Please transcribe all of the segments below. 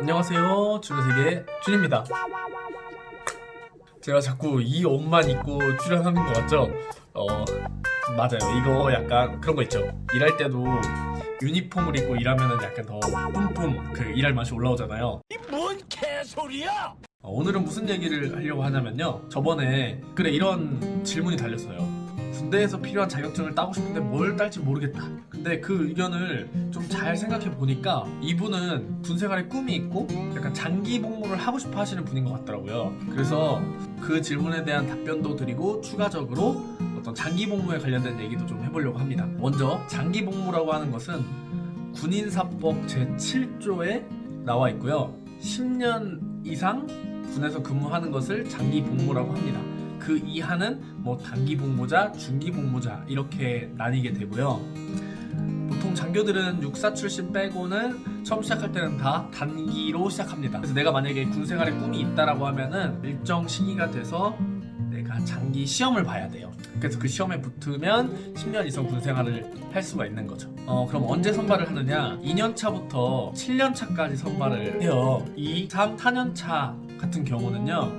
안녕하세요. 준세계 준입니다. 제가 자꾸 이 옷만 입고 출연하는 것 같죠? 맞아요. 이거 약간 그런 거 있죠. 일할 때도 유니폼을 입고 일하면은 약간 더 뿜뿜 그 일할 맛이 올라오잖아요. 이 뭔 개소리야! 오늘은 무슨 얘기를 하려고 하냐면요. 저번에 그래 이런 질문이 달렸어요. 군대에서 필요한 자격증을 따고 싶은데 뭘 딸지 모르겠다. 근데 그 의견을 좀 잘 생각해 보니까 이분은 군 생활에 꿈이 있고 약간 장기 복무를 하고 싶어 하시는 분인 것 같더라고요. 그래서 그 질문에 대한 답변도 드리고 추가적으로 어떤 장기 복무에 관련된 얘기도 좀 해보려고 합니다. 먼저 장기 복무라고 하는 것은 군인사법 제7조에 나와 있고요. 10년 이상 군에서 근무하는 것을 장기 복무라고 합니다. 그 이하는 뭐 단기 복무자, 중기 복무자 이렇게 나뉘게 되고요. 보통 장교들은 육사 출신 빼고는 처음 시작할 때는 다 단기로 시작합니다. 그래서 내가 만약에 군 생활에 꿈이 있다라고 하면은 일정 시기가 돼서 내가 장기 시험을 봐야 돼요. 그래서 그 시험에 붙으면 10년 이상 군 생활을 할 수가 있는 거죠. 그럼 언제 선발을 하느냐? 2년 차부터 7년 차까지 선발을 해요. 2, 3, 4년 차 같은 경우는요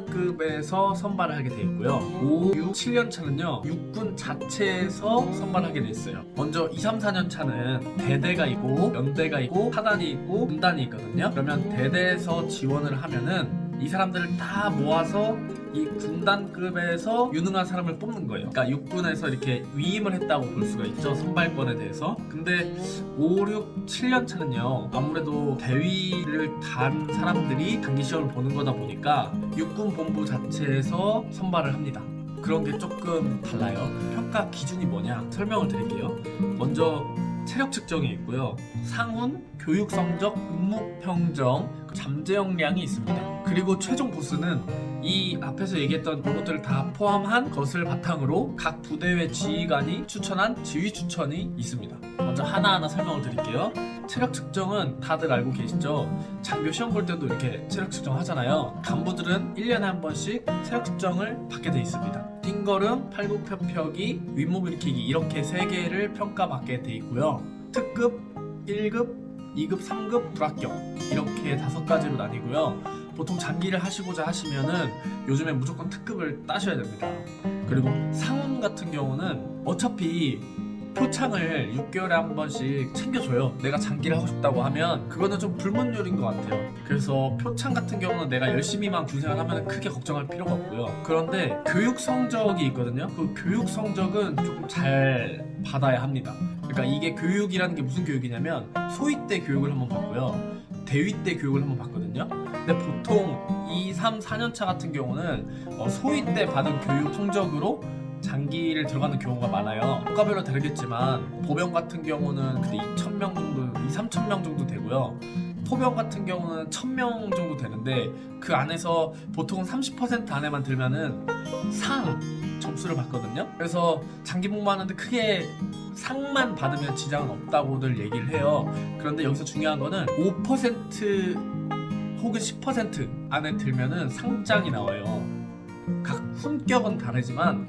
군단급에서 선발을 하게 되어 있고요. 5, 6, 7년 차는요 육군 자체에서 선발하게 되어 있어요. 먼저 2, 3, 4년 차는 대대가 있고 연대가 있고 하단이 있고 군단이 있거든요. 그러면 대대에서 지원을 하면은 이 사람들을 다 모아서 이 군단급에서 유능한 사람을 뽑는 거예요. 그러니까 육군에서 이렇게 위임을 했다고 볼 수가 있죠. 선발권에 대해서. 근데 5, 6, 7년 차는요 아무래도 대위를 단 사람들이 단기 시험을 보는 거다 보니까 육군 본부 자체에서 선발을 합니다. 그런 게 조금 달라요. 평가 기준이 뭐냐 설명을 드릴게요. 먼저 체력 측정이 있고요. 상훈, 교육 성적, 업무 평정, 잠재 역량이 있습니다. 그리고 최종 보스는 이 앞에서 얘기했던 것들을 다 포함한 것을 바탕으로 각 부대의 지휘관이 추천한 지휘 추천이 있습니다. 먼저 하나하나 설명을 드릴게요. 체력 측정은 다들 알고 계시죠? 장교 시험 볼 때도 이렇게 체력 측정 하잖아요. 간부들은 1년에 한 번씩 체력 측정을 받게 돼 있습니다. 띵걸음, 팔굽혀펴기, 윗몸 일으키기 이렇게 3개를 평가받게 돼 있고요. 특급, 1급, 2급, 3급, 불합격 이렇게 5가지로 나뉘고요. 보통 장기를 하시고자 하시면은 요즘에 무조건 특급을 따셔야 됩니다. 그리고 상훈 같은 경우는 어차피 표창을 6개월에 한 번씩 챙겨줘요. 내가 장기를 하고 싶다고 하면 그거는 좀 불문율인 것 같아요. 그래서 표창 같은 경우는 내가 열심히만 군생활 하면 크게 걱정할 필요가 없고요. 그런데 교육 성적이 있거든요. 그 교육 성적은 조금 잘 받아야 합니다. 그러니까 이게 교육이라는 게 무슨 교육이냐면 소위 때 교육을 한번 받고요. 대위 때 교육을 한번 받거든요. 근데 보통 2, 3, 4년 차 같은 경우는 소위 때 받은 교육 성적으로 장기를 들어가는 경우가 많아요. 국가별로 다르겠지만 보병 같은 경우는 그때 2,000명 정도, 2, 3,000명 정도 되고요. 포병 같은 경우는 1,000명 정도 되는데 그 안에서 보통 30% 안에만 들면은 상 점수를 받거든요. 그래서 장기 복무하는데 크게 상만 받으면 지장은 없다고들 얘기를 해요. 그런데 여기서 중요한 거는 5% 혹은 10% 안에 들면은 상장이 나와요. 각 훈격은 다르지만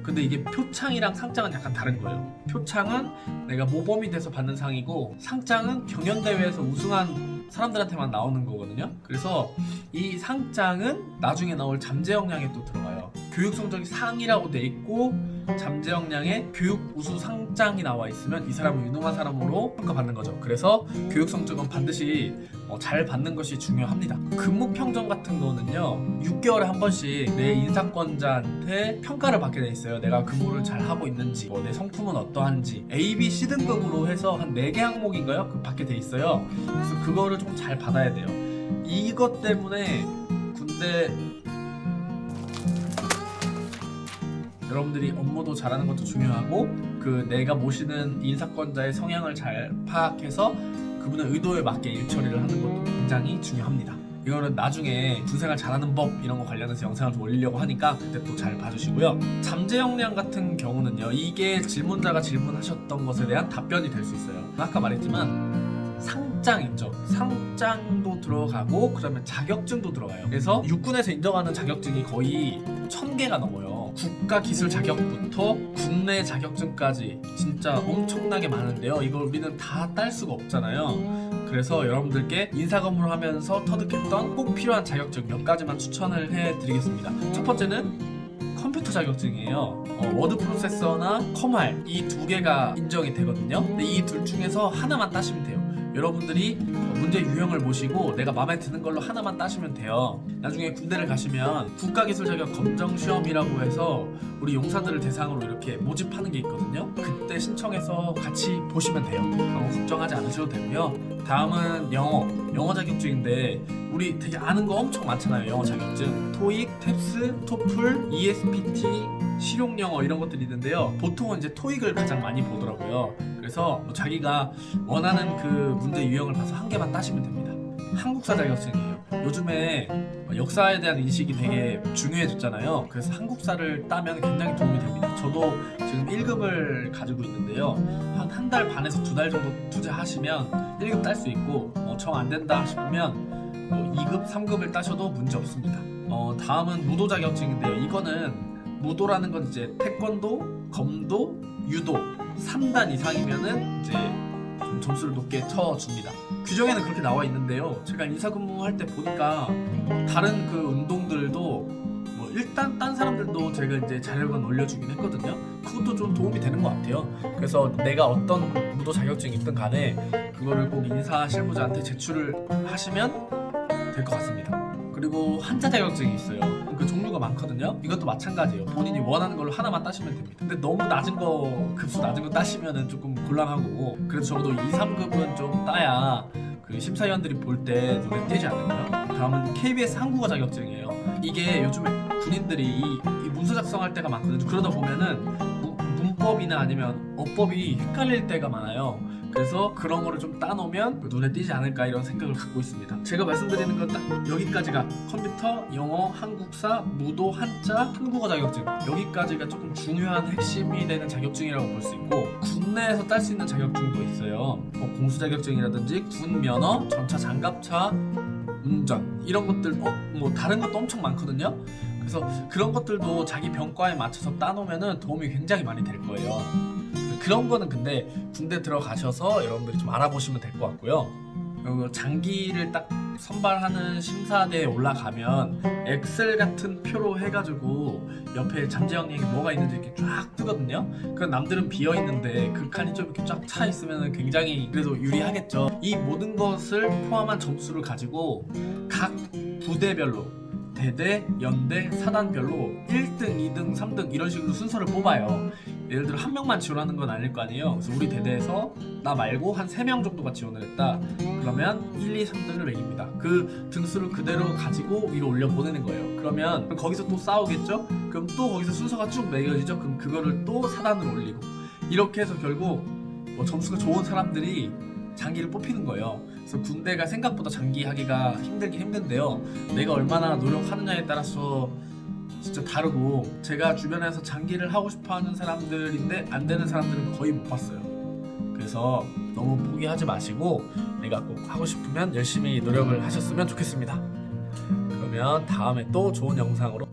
근데 이게 표창이랑 상장은 약간 다른 거예요. 표창은 내가 모범이 돼서 받는 상이고 상장은 경연대회에서 우승한 사람들한테만 나오는 거거든요. 그래서 이 상장은 나중에 나올 잠재 역량에 또 들어가요. 교육 성적이 상이라고 돼 있고 잠재 역량에 교육 우수 상장이 나와 있으면 이 사람은 유능한 사람으로 평가받는 거죠. 그래서 교육 성적은 반드시 잘 받는 것이 중요합니다. 근무 평정 같은 거는요 6개월에 한 번씩 내 인사권자한테 평가를 받게 돼 있어요. 내가 근무를 잘 하고 있는지, 내 성품은 어떠한지 A, B, C 등급으로 해서 한 4개 항목인가요? 그 받게 돼 있어요. 그래서 그거를 좀 잘 받아야 돼요. 이것 때문에 군대 여러분들이 업무도 잘하는 것도 중요하고 그 내가 모시는 인사권자의 성향을 잘 파악해서 그분의 의도에 맞게 일처리를 하는 것도 굉장히 중요합니다. 이거는 나중에 군생활 잘하는 법 이런 거 관련해서 영상을 좀 올리려고 하니까 그때 또 잘 봐주시고요. 잠재 역량 같은 경우는요 이게 질문자가 질문하셨던 것에 대한 답변이 될 수 있어요. 아까 말했지만 상장 있죠. 상장도 들어가고 그러면 자격증도 들어가요. 그래서 육군에서 인정하는 자격증이 거의 1,000개가 넘어요. 국가 기술 자격부터 국내 자격증까지 진짜 엄청나게 많은데요. 이걸 우리는 다 딸 수가 없잖아요. 그래서 여러분들께 인사검문을 하면서 터득했던 꼭 필요한 자격증 몇 가지만 추천을 해드리겠습니다. 첫 번째는 컴퓨터 자격증이에요. 워드 프로세서나 컴활 이 두 개가 인정이 되거든요. 근데 이 둘 중에서 하나만 따시면 돼요. 여러분들이 문제 유형을 보시고 내가 마음에 드는 걸로 하나만 따시면 돼요. 나중에 군대를 가시면 국가기술 자격 검정 시험이라고 해서 우리 용사들을 대상으로 이렇게 모집하는 게 있거든요. 그때 신청해서 같이 보시면 돼요. 너무 걱정하지 않으셔도 되고요. 다음은 영어 자격증인데 우리 되게 아는 거 엄청 많잖아요. 영어 자격증 토익, 탭스, 토플, ESPT, 실용영어 이런 것들이 있는데요. 보통은 이제 토익을 가장 많이 보더라고요. 그래서 뭐 자기가 원하는 그 문제 유형을 봐서 한 개만 따시면 됩니다. 한국사 자격증이에요. 요즘에 역사에 대한 인식이 되게 중요해졌잖아요. 그래서 한국사를 따면 굉장히 도움이 됩니다. 저도 지금 1급을 가지고 있는데요. 한 달 반에서 2달 정도 투자하시면 1급 딸 수 있고 정 안 된다 싶으면 2급, 3급을 따셔도 문제 없습니다. 다음은 무도 자격증인데요. 이거는 무도라는 건 이제 태권도, 검도, 유도 3단 이상이면은 이제 좀 점수를 높게 쳐줍니다. 규정에는 그렇게 나와 있는데요. 제가 인사근무할 때 보니까 다른 그 운동들도 뭐 일단 딴 사람들도 제가 이제 자료관 올려주긴 했거든요. 그것도 좀 도움이 되는 것 같아요. 그래서 내가 어떤 무도 자격증이 있든 간에 그거를 꼭 인사 실무자한테 제출을 하시면 될 것 같습니다. 그리고 한자 자격증이 있어요. 그 종류가 많거든요. 이것도 마찬가지예요. 본인이 원하는 걸로 하나만 따시면 됩니다. 근데 너무 낮은 거, 급수 낮은 거 따시면은 조금 곤란하고, 그래서 적어도 2, 3급은 좀 따야 그 심사위원들이 볼 때 눈에 띄지 않을까요? 다음은 KBS 한국어 자격증이에요. 이게 요즘에 군인들이 이 문서 작성할 때가 많거든요. 그러다 보면은 문법이나 아니면 어법이 헷갈릴 때가 많아요. 그래서 그런 거를 좀 따놓으면 눈에 띄지 않을까 이런 생각을 갖고 있습니다. 제가 말씀드리는 건 딱 여기까지가 컴퓨터, 영어, 한국사, 무도, 한자, 한국어 자격증 여기까지가 조금 중요한 핵심이 되는 자격증이라고 볼 수 있고 군내에서 딸 수 있는 자격증도 있어요. 공수 자격증이라든지 군 면허, 전차 장갑차, 운전 이런 것들 뭐 다른 것도 엄청 많거든요. 그래서 그런 것들도 자기 병과에 맞춰서 따놓으면 도움이 굉장히 많이 될 거예요. 그런 거는 근데 군대 들어가셔서 여러분들이 좀 알아보시면 될 것 같고요. 그리고 장기를 딱 선발하는 심사대에 올라가면 엑셀 같은 표로 해가지고 옆에 잠재형이 뭐가 있는지 이렇게 쫙 뜨거든요. 그건 남들은 비어 있는데 그 칸이 좀 이렇게 쫙 차 있으면 굉장히 그래도 유리하겠죠. 이 모든 것을 포함한 점수를 가지고 각 부대별로 대대, 연대, 사단별로 1등, 2등, 3등 이런 식으로 순서를 뽑아요. 예를 들어 한 명만 지원하는 건 아닐 거 아니에요. 그래서 우리 대대에서 나 말고 한 3명 정도가 지원을 했다. 그러면 1, 2, 3등을 매깁니다. 그 등수를 그대로 가지고 위로 올려 보내는 거예요. 그러면 거기서 또 싸우겠죠? 그럼 또 거기서 순서가 쭉 매겨지죠? 그럼 그거를 또 사단으로 올리고 이렇게 해서 결국 점수가 좋은 사람들이 장기를 뽑히는 거예요. 그래서 군대가 생각보다 장기하기가 힘들긴 힘든데요. 내가 얼마나 노력하느냐에 따라서 진짜 다르고 제가 주변에서 장기를 하고 싶어하는 사람들인데 안 되는 사람들은 거의 못 봤어요. 그래서 너무 포기하지 마시고 내가 꼭 하고 싶으면 열심히 노력을 하셨으면 좋겠습니다. 그러면 다음에 또 좋은 영상으로